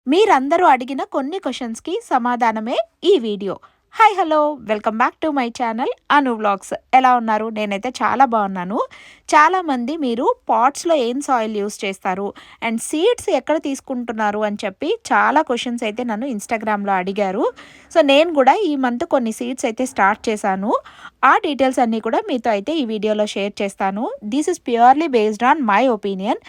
మీరందరూ అడిగిన కొన్ని క్వెషన్స్‌కి సమాధానమే ఈ video. Hi! Hello! Welcome back to my channel Anu vlogs. ఎలా ఉన్నారు? నేనైతే చాలా బాగున్నాను. చాలామంది మీరు పాట్స్‌లో ఏం సాయిల్ యూజ్ చేస్తారు? అండ్ సీడ్స్ ఎక్కడ తీసుకుంటున్నారు? అని చెప్పి చాలా క్వెషన్స్ అయితే నన్ను ఇన్‌స్టాగ్రామ్‌లో అడిగారు. సో, నేను కూడా ఈ మంత్ కొన్ని సీడ్స్ అయితే స్టార్ట్ చేశాను. ఆ డీటెయిల్స్ అన్నీ కూడా మీతో అయితే ఈ వీడియోలో షేర్ చేస్తాను. This is purely based on my opinion.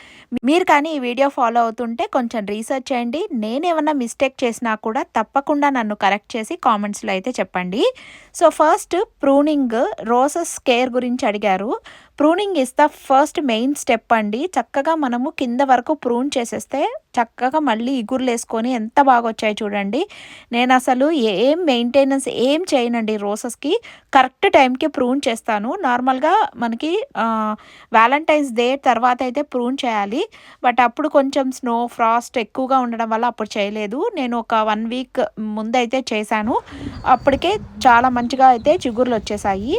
మీరు కానీ ఈ వీడియో ఫాలో అవుతుంటే కొంచెం రీసెర్చ్ చేయండి. నేనేమన్నా మిస్టేక్ చేసినా కూడా తప్పకుండా నన్ను కరెక్ట్ చేసి కామెంట్స్‌లో అయితే చెప్పండి. So, first pruning roses care గురించి అడిగారు. Pruning is the first main step అండి. చక్కగా మనము కింద వరకు ప్రూన్ చేసేస్తే చక్కగా మళ్ళీ ఇగుర్లేసుకొని ఎంత బాగా వచ్చాయి చూడండి. నేను అసలు ఏం మెయింటెనెన్స్ ఏం చేయనండి రోసెస్‌కి. కరెక్ట్ టైంకి ప్రూన్ చేస్తాను. నార్మల్‌గా మనకి వాలంటైన్స్ డే తర్వాత అయితే ప్రూన్ చేయాలి. బట్ అప్పుడు కొంచెం స్నో, ఫ్రాస్ట్ ఎక్కువగా ఉండడం వల్ల అప్పుడు చేయలేదు. నేను ఒక 1 వీక్ ముందైతే చేశాను. అప్పటికే చాలా మంచిగా అయితే చిగుర్లొచ్చేసాయి.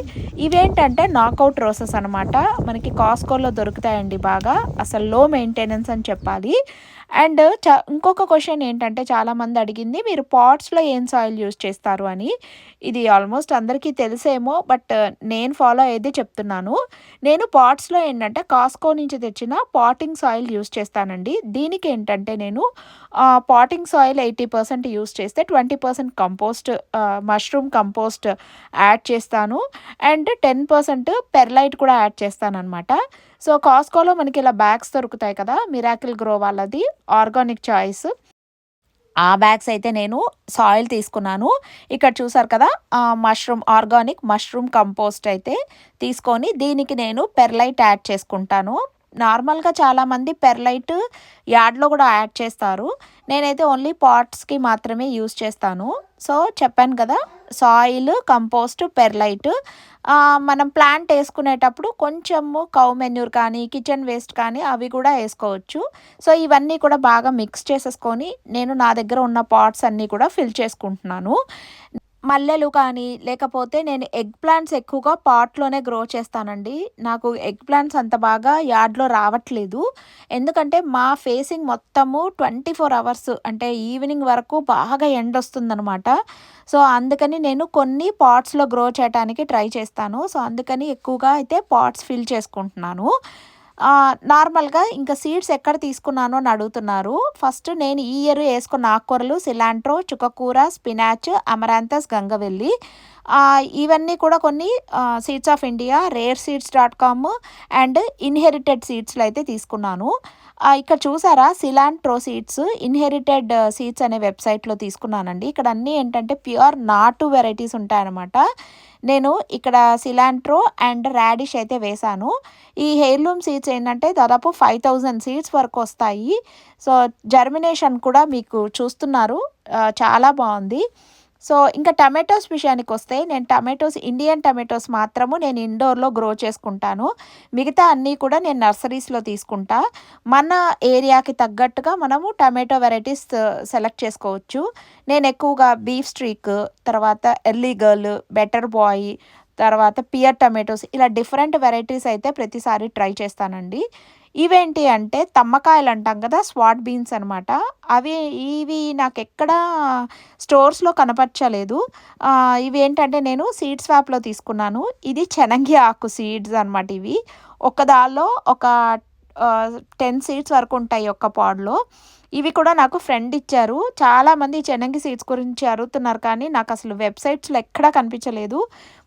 ఇవేంటంటే నాకౌట్ రోసెస్ అనమాట. మనకి కాస్కోలో దొరుకుతాయండి బాగా. అసలు లో మెయింటెనెన్స్ అని చెప్పాలి. అండ్ ఇంకొక క్వెషన్ ఏంటంటే చాలామంది అడిగింది మీరు పాట్స్‌లో ఏం సాయిల్ యూజ్ చేస్తారు అని. ఇది ఆల్మోస్ట్ అందరికీ తెలిసేమో బట్ నేను ఫాలో అయ్యేదే చెప్తున్నాను. నేను పాట్స్‌లో ఏంటంటే కాస్కో నుంచి తెచ్చిన పాటింగ్ సాయిల్ యూజ్ చేస్తానండి. దీనికి ఏంటంటే నేను పాటింగ్ సాయిల్ 80% యూజ్ చేస్తే 20% కంపోస్ట్ మష్రూమ్ కంపోస్ట్ యాడ్ చేస్తాను. అండ్ 10% పెర్లైట్ కూడా యాడ్ చేస్తాననమాట. సో, కాస్కోలో మనకి ఇలా బ్యాగ్స్ దొరుకుతాయి కదా! మిరాకిల్ గ్రో వాళ్ళది ఆర్గానిక్ చాయిస్. ఆ బ్యాగ్స్ అయితే నేను సాయిల్ తీసుకున్నాను. ఇక్కడ చూసారు కదా! ఆర్గానిక్ మష్రూమ్ కంపోస్ట్ అయితే తీసుకొని దీనికి నేను పెర్లైట్ యాడ్ చేసుకుంటాను. నార్మల్‌గా చాలామంది పెర్లైట్ యార్డ్‌లో కూడా యాడ్ చేస్తారు. నేనైతే ఓన్లీ పాట్స్‌కి మాత్రమే యూజ్ చేస్తాను. సో, చెప్పాను కదా! సాయిల్, కంపోస్ట్, పెర్లైట్ మనం ప్లాంట్ ఏసుకునేటప్పుడు కొంచెము కౌ మెన్యూర్ కానీ, కిచెన్ వేస్ట్ కానీ అవి కూడా ఏసుకోవచ్చు. సో, ఇవన్నీ కూడా బాగా మిక్స్ చేసేసుకొని నేను నా దగ్గర ఉన్న పాట్స్ అన్నీ కూడా ఫిల్ చేసుకుంటున్నాను. మల్లెలు కానీ, లేకపోతే నేను ఎగ్ ప్లాంట్స్ ఎక్కువగా పాట్‌లోనే గ్రో చేస్తానండి. నాకు ఎగ్ ప్లాంట్స్ అంత బాగా యార్డ్‌లో రావట్లేదు. ఎందుకంటే మా ఫేసింగ్ మొత్తము 24 అవర్స్ అంటే ఈవినింగ్ వరకు బాగా ఎండొస్తుందనమాట. సో, అందుకని నేను కొన్ని పాట్స్‌లో గ్రో చేయటానికి ట్రై చేస్తాను. సో, అందుకని ఎక్కువగా అయితే పాట్స్ ఫిల్ చేసుకుంటున్నాను. నార్మల్‌గా ఇంకా సీడ్స్ ఎక్కడ తీసుకున్నాను అని అడుగుతున్నారు. ఫస్ట్ నేను ఈ ఇయర్ ఏసుకున్న ఆకుకూరలు సిలాంట్రో, చుక్కకూర, స్పినాచ్, అమరాంతస్, గంగవెల్లి. ఇవన్నీ కూడా కొన్ని seeds of India, rare seeds and inherited సీడ్స్‌లో అయితే తీసుకున్నాను. ఇక్కడ చూసారా సిలాంట్రో సీడ్స్, ఇన్‌హెరిటెడ్ సీడ్స్ అనే వెబ్‌సైట్‌లో తీసుకున్నానండి. ఇక్కడ అన్నీ ఏంటంటే ప్యూర్ నాటు వెరైటీస్ ఉంటాయన్నమాట. నేను ఇక్కడ సిలాంట్రో అండ్ రాడిష్ అయితే వేశాను. ఈ హెయిర్లూమ్ సీడ్స్ ఏంటంటే దాదాపు 5000 సీడ్స్ వరకు వస్తాయి. సో, జర్మినేషన్ కూడా మీకు చూస్తున్నారు. చాలా బావుంది. సో, ఇంకా టమాటోస్ విషయానికొస్తే నేను ఇండియన్ టమాటోస్ మాత్రము నేను ఇండోర్‌లో గ్రో చేసుకుంటాను. మిగతా అన్నీ కూడా నేను నర్సరీస్‌లో తీసుకుంటా. మన ఏరియాకి తగ్గట్టుగా మనము టమాటో వెరైటీస్ సెలెక్ట్ చేసుకోవచ్చు. నేను ఎక్కువగా బీఫ్ స్ట్రీక్, తర్వాత ఎర్లీ గర్ల్, బెటర్ బాయ్, తర్వాత పియర్ టమాటోస్ ఇలా డిఫరెంట్ వెరైటీస్ అయితే ప్రతిసారి ట్రై చేస్తానండి. ఇవేంటి అంటే తమ్మకాయలు అంటాం కదా! స్వాట్ బీన్స్ అనమాట. ఇవి నాకెక్కడా స్టోర్స్‌లో కనపచ్చలేదు. ఇవేంటంటే నేను సీడ్ స్వాప్‌లో తీసుకున్నాను. ఇది చెనంగి ఆకు సీడ్స్ అనమాట ఇవి. ఒక దానిలో ఒక 10 సీడ్స్ వరకు ఉంటాయి ఒక్క పాడ్‌లో. ఇవి కూడా నాకు ఫ్రెండ్ ఇచ్చారు. చాలామంది చెనంగి సీడ్స్ గురించి అడుగుతున్నారు కానీ నాకసలు వెబ్‌సైట్స్‌లో ఎక్కడా కనిపించలేదు.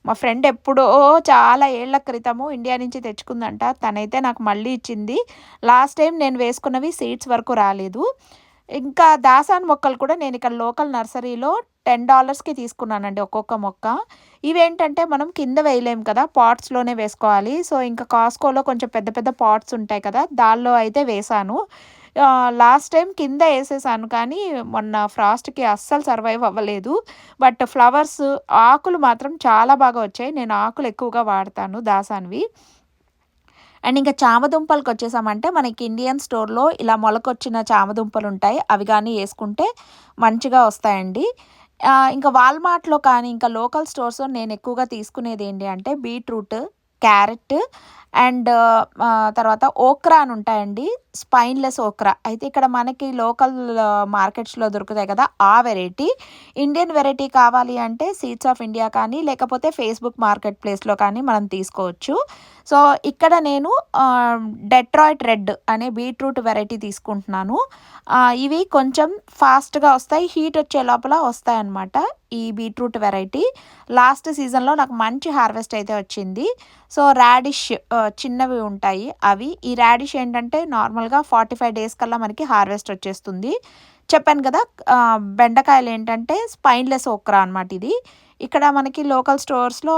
మా ఫ్రెండ్ ఎప్పుడో చాలా ఏళ్ల క్రితము ఇండియా నుంచి తెచ్చుకుందంట. తనైతే నాకు మళ్ళీ ఇచ్చింది. లాస్ట్ టైం నేను వేసుకున్నవి సీడ్స్ వరకు రాలేదు. ఇంకా దాసాన్ మొక్కలు కూడా నేను ఇక్కడ లోకల్ నర్సరీలో $10కి తీసుకున్నానండి ఒక్కొక్క మొక్క. ఇవేంటంటే మనం కింద వేయలేం కదా! పాట్స్‌లోనే వేసుకోవాలి. సో, ఇంకా కాస్కోలో కొంచెం పెద్ద పెద్ద పాట్స్ ఉంటాయి కదా! దానిలో అయితే వేశాను. లాస్ట్ టైం కింద ఏసేసాను కానీ మొన్న ఫ్రాస్ట్‌కి అస్సలు సర్వైవ్ అవ్వలేదు. బట్ ఫ్లవర్స్, ఆకులు మాత్రం చాలా బాగా వచ్చాయి. నేను ఆకులు ఎక్కువగా వాడతాను దాసాన్‌వి. అండ్ ఇంకా చామదుంపలకొచ్చేసామంటే మనకి ఇండియన్ స్టోర్‌లో ఇలా మొలకొచ్చిన చామదుంపలుంటాయి. అవి గానీ యేసుకుంటే మంచిగా వస్తాయండి. ఇంకా వాల్మార్ట్‌లో కానీ ఇంకా లోకల్ స్టోర్స్‌లో నేను ఎక్కువగా తీసుకునేది ఏంటి అంటే బీట్రూట్, క్యారెట్ అండ్ తర్వాత ఓక్రా అని ఉంటాయండి. Spineless okra. అయితే ఇక్కడ మనకి లోకల్ మార్కెట్స్‌లో దొరుకుతాయి కదా! ఆ వెరైటీ. ఇండియన్ వెరైటీ కావాలి అంటే సీడ్స్ ఆఫ్ ఇండియా కానీ, లేకపోతే ఫేస్‌బుక్ మార్కెట్ ప్లేస్‌లో కానీ మనం తీసుకోవచ్చు. సో, ఇక్కడ నేను డెట్రాయిట్ రెడ్ అనే బీట్రూట్ వెరైటీ తీసుకుంటున్నాను. ఇవి కొంచెం ఫాస్ట్‌గా వస్తాయి. హీట్ వచ్చే లోపల వస్తాయన్నమాట. ఈ బీట్రూట్ వెరైటీ. లాస్ట్ సీజన్‌లో నాకు మంచి హార్వెస్ట్ అయితే వచ్చింది. సో, రాడిష్ చిన్నవి ఉంటాయి అవి. ఈ రాడిష్ ఏంటంటే నార్మల్‌గా 45 డేస్ కల్లా మనకి హార్వెస్ట్ వచ్చేస్తుంది. చెప్పాను కదా! బెండకాయలేంటంటే స్పైన్‌లెస్ ఓక్రా అనమాట ఇది. ఇక్కడ మనకి లోకల్ స్టోర్స్‌లో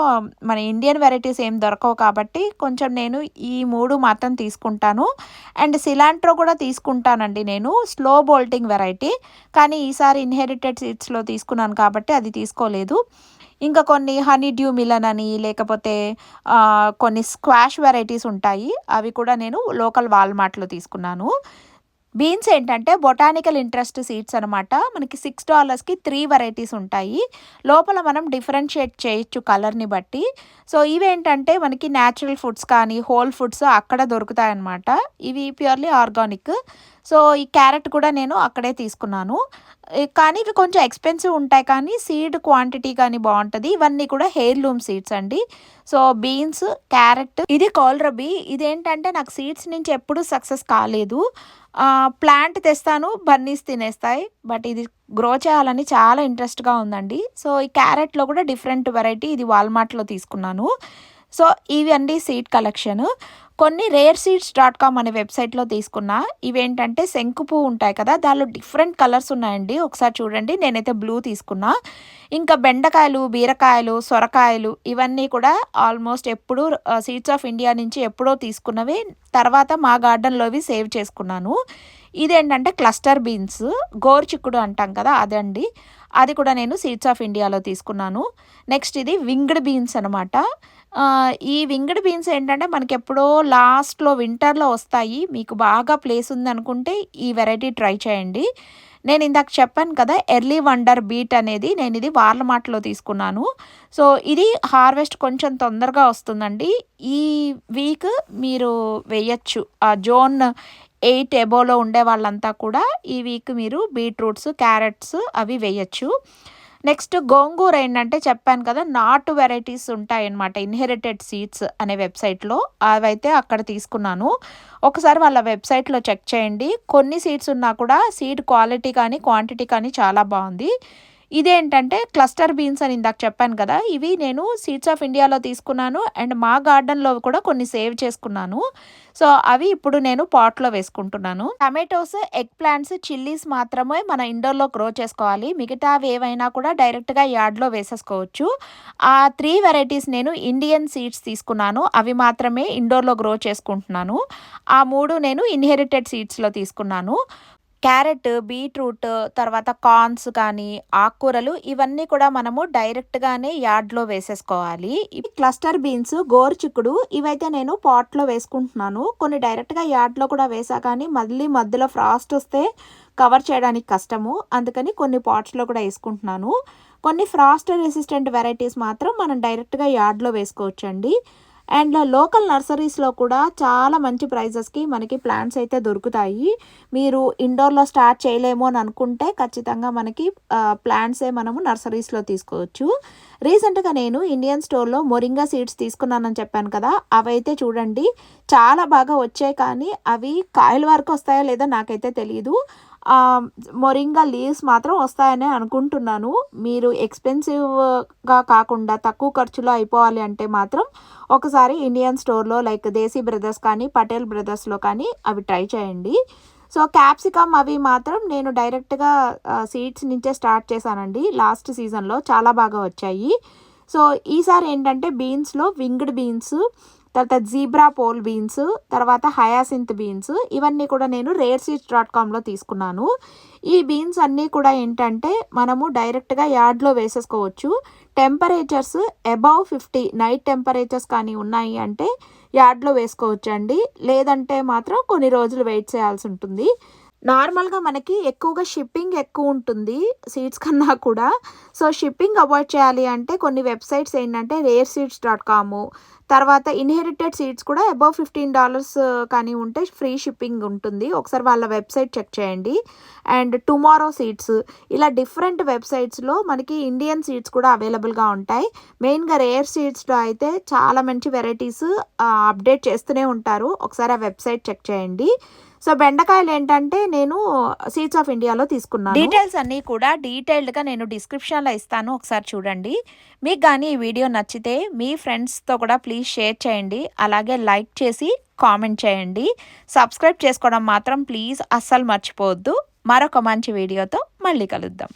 మన ఇండియన్ వెరైటీస్ ఏం దొరకవు కాబట్టి కొంచెం నేను ఈ 3 మాత్రం తీసుకుంటాను. అండ్ సిలాంట్రో కూడా తీసుకుంటానండి నేను. Slow bolting variety. కానీ ఈసారి ఇన్‌హెరిటెడ్ సీడ్స్‌లో తీసుకున్నాను కాబట్టి అది తీసుకోలేదు. ఇంకా కొన్ని హనీ డ్యూ మిలన్ అని లేకపోతే కొన్ని స్క్వాష్ వెరైటీస్ ఉంటాయి. అవి కూడా నేను లోకల్ వాల్‌మార్ట్‌లో తీసుకున్నాను. బీన్స్ ఏంటంటే బొటానికల్ ఇంట్రెస్ట్ సీడ్స్ అనమాట. మనకి $6కి 3 వెరైటీస్ ఉంటాయి. లోపల మనం డిఫరెన్షియేట్ చేయొచ్చు కలర్‌ని బట్టి. సో, ఇవేంటంటే మనకి న్యాచురల్ ఫుడ్స్ కానీ, హోల్ ఫుడ్స్ అక్కడ దొరుకుతాయన్నమాట. ఇవి ప్యూర్‌లీ ఆర్గానిక్. సో, ఈ క్యారెట్ కూడా నేను అక్కడే తీసుకున్నాను. కానీ ఇవి కొంచెం ఎక్స్‌పెన్సివ్ ఉంటాయి కానీ సీడ్ క్వాంటిటీ కానీ బావుంటది. ఇవన్నీ కూడా హెయిర్‌లూమ్ సీడ్స్ అండి. సో, బీన్స్, క్యారెట్ ఇది కౌల్రబీ. ఇదేంటంటే నాకు సీడ్స్ నుంచి ఎప్పుడూ సక్సెస్ కాలేదు. ప్లాంట్ తెస్తాను, బన్నీస్ తినేస్తాయి. బట్ ఇది గ్రో చేయాలని చాలా ఇంట్రెస్ట్‌గా ఉందండి. సో, ఈ క్యారెట్‌లో కూడా డిఫరెంట్ వెరైటీ ఇది వాల్‌మార్ట్‌లో తీసుకున్నాను. సో, ఇవి అండి సీడ్ కలెక్షన్. కొన్ని రేర్ సీడ్స్ డాట్ కామ్ అనే వెబ్‌సైట్‌లో తీసుకున్నా. ఇవేంటంటే శంకు పువ్వు ఉంటాయి కదా! దానిలో డిఫరెంట్ కలర్స్ ఉన్నాయండి. ఒకసారి చూడండి. నేనైతే బ్లూ తీసుకున్నా. ఇంకా బెండకాయలు, బీరకాయలు, సొరకాయలు ఇవన్నీ కూడా ఆల్మోస్ట్ ఎప్పుడు సీడ్స్ ఆఫ్ ఇండియా నుంచి ఎప్పుడో తీసుకున్నవి. తర్వాత మా గార్డెన్‌లోవి సేవ్ చేసుకున్నాను. ఇదేంటంటే క్లస్టర్ బీన్స్, గోరుచిక్కుడు అంటాం కదా! అదండి. అది కూడా నేను సీడ్స్ ఆఫ్ ఇండియాలో తీసుకున్నాను. నెక్స్ట్ ఇది వింగ్డ్ బీన్స్ అనమాట. ఈ వింగ్డ్ బీన్స్ ఏంటంటే మనకెప్పుడో లాస్ట్‌లో వింటర్‌లో వస్తాయి. మీకు బాగా ప్లేస్ ఉందనుకుంటే ఈ వెరైటీ ట్రై చేయండి. నేను ఇందాక చెప్పాను కదా! ఎర్లీ వండర్ బీట్ అనేది నేనిది వార్లమార్ట్‌లో తీసుకున్నాను. సో, ఇది హార్వెస్ట్ కొంచెం తొందరగా వస్తుందండి. ఈ వీక్ మీరు వేయొచ్చు. జోన్ 8 ఎబోవ్‌లో ఉండే వాళ్ళంతా కూడా ఈ వీక్ మీరు బీట్రూట్స్, క్యారెట్స్ అవి వేయొచ్చు. నెక్స్ట్ గోంగూర ఏంటంటే చెప్పాను కదా! నాటు వెరైటీస్ ఉంటాయన్నమాట. ఇన్‌హెరిటెడ్ సీడ్స్ అనే వెబ్‌సైట్‌లో అవైతే అక్కడ తీసుకున్నాను. ఒకసారి వాళ్ళ వెబ్‌సైట్‌లో చెక్ చేయండి. కొన్ని సీడ్స్ ఉన్నా కూడా సీడ్ క్వాలిటీ కానీ, క్వాంటిటీ కానీ చాలా బావుంది. ఇదేంటంటే క్లస్టర్ బీన్స్ అని ఇందాక చెప్పాను కదా! ఇవి నేను సీడ్స్ ఆఫ్ ఇండియాలో తీసుకున్నాను. అండ్ మా గార్డెన్‌లో కూడా కొన్ని సేవ్ చేసుకున్నాను. సో, అవి ఇప్పుడు నేను పాట్‌లో వేసుకుంటున్నాను. టమాటోస్, ఎగ్ ప్లాంట్స్, చిల్లీస్ మాత్రమే మన ఇండోర్‌లో గ్రో చేసుకోవాలి. మిగతావి ఏవైనా కూడా డైరెక్ట్‌గా యార్డ్‌లో వేసేసుకోవచ్చు. ఆ 3 వెరైటీస్ నేను ఇండియన్ సీడ్స్ తీసుకున్నాను. అవి మాత్రమే ఇండోర్‌లో గ్రో చేసుకుంటున్నాను. ఆ 3 నేను ఇన్‌హెరిటెడ్ సీడ్స్‌లో తీసుకున్నాను. క్యారెట్, బీట్రూట్, తర్వాత కార్న్స్ కానీ, ఆకుకూరలు ఇవన్నీ కూడా మనము డైరెక్ట్‌గానే యార్డ్‌లో వేసేసుకోవాలి. ఇవి క్లస్టర్ బీన్స్, గోరుచిక్కుడు ఇవైతే నేను పాట్‌లో వేసుకుంటున్నాను. కొన్ని డైరెక్ట్‌గా యార్డ్‌లో కూడా వేసా కానీ మళ్ళీ మధ్యలో ఫ్రాస్ట్ వస్తే కవర్ చేయడానికి కష్టము. అందుకని కొన్ని పాట్స్‌లో కూడా వేసుకుంటున్నాను. కొన్ని ఫ్రాస్ట్ రెసిస్టెంట్ వెరైటీస్ మాత్రం మనం డైరెక్ట్‌గా యార్డ్‌లో వేసుకోవచ్చండి. అండ్ లోకల్ నర్సరీస్‌లో కూడా చాలా మంచి ప్రైజెస్‌కి మనకి ప్లాంట్స్ అయితే దొరుకుతాయి. మీరు ఇండోర్‌లో స్టార్ట్ చేయలేము అని అనుకుంటే ఖచ్చితంగా మనకి ప్లాంట్సే మనము నర్సరీస్‌లో తీసుకోవచ్చు. రీసెంట్‌గా నేను ఇండియన్ స్టోర్‌లో మొరింగా సీడ్స్ తీసుకున్నానని చెప్పాను కదా! అవైతే చూడండి చాలా బాగా వచ్చాయి కానీ అవి కాయల వరకు వస్తాయో లేదో నాకైతే తెలీదు. మొరింగా లీవ్స్ మాత్రం వస్తాయనే అనుకుంటున్నాను. మీరు ఎక్స్‌పెన్సివ్‌గా కాకుండా తక్కువ ఖర్చులో అయిపోవాలి అంటే మాత్రం ఒకసారి ఇండియన్ స్టోర్‌లో లైక్ దేశీ బ్రదర్స్ కానీ, పటేల్ బ్రదర్స్‌లో కానీ అవి ట్రై చేయండి. సో, క్యాప్సికమ్ అవి మాత్రం నేను డైరెక్ట్‌గా సీడ్స్ నుంచే స్టార్ట్ చేశానండి. లాస్ట్ సీజన్‌లో చాలా బాగా వచ్చాయి. సో, ఈసారి ఏంటంటే బీన్స్‌లో వింగ్డ్ బీన్స్, తర్వాత జీబ్రా పోల్ బీన్స్, తర్వాత హయాసింత్ బీన్స్ ఇవన్నీ కూడా నేను rareseeds.comలో తీసుకున్నాను. ఈ బీన్స్ అన్నీ కూడా ఏంటంటే మనము డైరెక్ట్‌గా యార్డ్‌లో వేసేసుకోవచ్చు. టెంపరేచర్స్ అబౌవ్ 50 నైట్ టెంపరేచర్స్ కానీ ఉన్నాయి అంటే యార్డ్‌లో వేసుకోవచ్చండి. లేదంటే మాత్రం కొన్ని రోజులు వెయిట్ చేయాల్సి ఉంటుంది. నార్మల్‌గా మనకి ఎక్కువగా షిప్పింగ్ ఎక్కువుంటుంది సీడ్స్ కన్నా కూడా. సో, షిప్పింగ్ అవాయిడ్ చేయాలి అంటే కొన్ని వెబ్‌సైట్స్ ఏంటంటే రేర్‌సీడ్స్.కాము, తర్వాత ఇన్‌హెరిటెడ్ సీడ్స్ కూడా అబోవ్ $15 కానీ ఉంటే ఫ్రీ షిప్పింగ్ ఉంటుంది. ఒకసారి వాళ్ళ వెబ్‌సైట్ చెక్ చేయండి. అండ్ టుమారో సీడ్స్ ఇలా డిఫరెంట్ వెబ్‌సైట్స్‌లో మనకి ఇండియన్ సీడ్స్ కూడా అవైలబుల్‌గా ఉంటాయి. మెయిన్‌గా రేర్ సీడ్స్‌లో అయితే చాలా మంచి వెరైటీస్ అప్డేట్ చేస్తూనే ఉంటారు. ఒకసారి ఆ వెబ్‌సైట్ చెక్ చేయండి. సో, బెండకాయలేంటంటే నేను సీడ్స్ ఆఫ్ ఇండియాలో తీసుకున్నాను. డీటెయిల్స్ అన్నీ కూడా డీటెయిల్డ్‌గా నేను డిస్క్రిప్షన్‌లో ఇస్తాను. ఒకసారి చూడండి. మీకు గానీ ఈ వీడియో నచ్చితే మీ ఫ్రెండ్స్‌తో కూడా ప్లీజ్ షేర్ చేయండి. అలాగే లైక్ చేసి కామెంట్ చేయండి. సబ్స్క్రైబ్ చేసుకోవడం మాత్రం ప్లీజ్ అస్సలు మర్చిపోవద్దు. మరొక మంచి వీడియోతో మళ్ళీ కలుద్దాం.